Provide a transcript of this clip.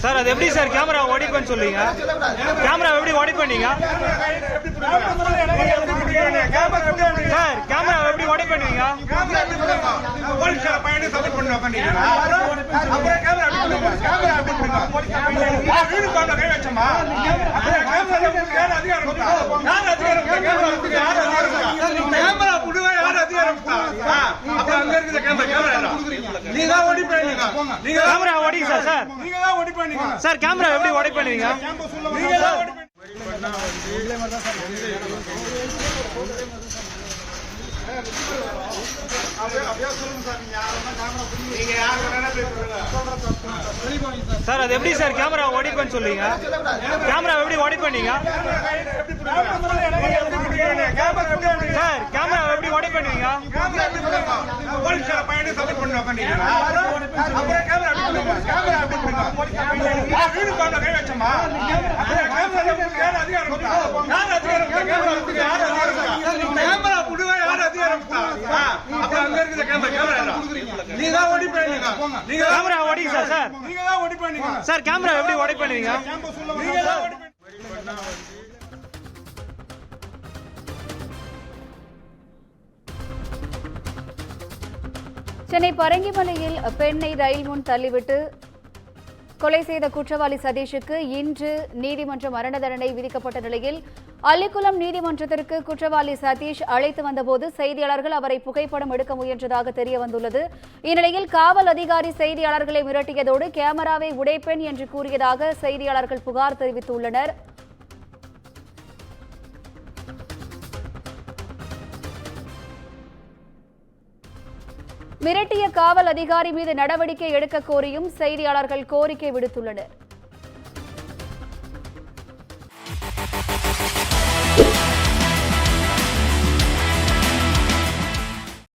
Sir அது எப்படி sir camera ஓடிப்பேன்னு சொல்லுவீங்க? கேமரா எப்படி ஓடிப்பீங்க சார்? கேமரா எப்படி ஓடி பண்ணுவீங்க? கேமரா ஓடிங்க சார். சார் கேமரா எப்படி ஓடி பண்ணுவீங்க? சார் அது எப்படி சார் கேமரா ஓடிப்பேன்னு சொல்லுவீங்க? கேமரா எப்படி ஓடி பண்ணீங்க சார்? கேமரா எப்படி ஓடி பண்ணுவீங்க? கேமரா ஓடிங்க சார். சார் கேமரா எப்படி ஓடி பண்ணுவீங்க? சென்னை பரங்கிமலையில் பெண்ணை ரயில் முன் தள்ளிவிட்டு கொலை செய்த குற்றவாளி சதீஷுக்கு இன்று நீதிமன்ற மரண தண்டனை விதிக்கப்பட்ட நிலையில் அள்ளிக்குளம் நீதிமன்றத்திற்கு குற்றவாளி சதீஷ் அழைத்து வந்தபோது செய்தியாளர்கள் அவரை புகைப்படம் எடுக்க முயன்றதாக தெரியவந்துள்ளது. இந்நிலையில் காவல் அதிகாரி செய்தியாளர்களை மிரட்டியதோடு கேமராவை உடைப்பேன் என்று கூறியதாக செய்தியாளர்கள் புகார் தெரிவித்துள்ளனர். மிரட்டிய காவல் அதிகாரி மீது நடவடிக்கை எடுக்க கோரியும் செய்தியாளர்கள் கோரிக்கை விடுத்துள்ளனர்.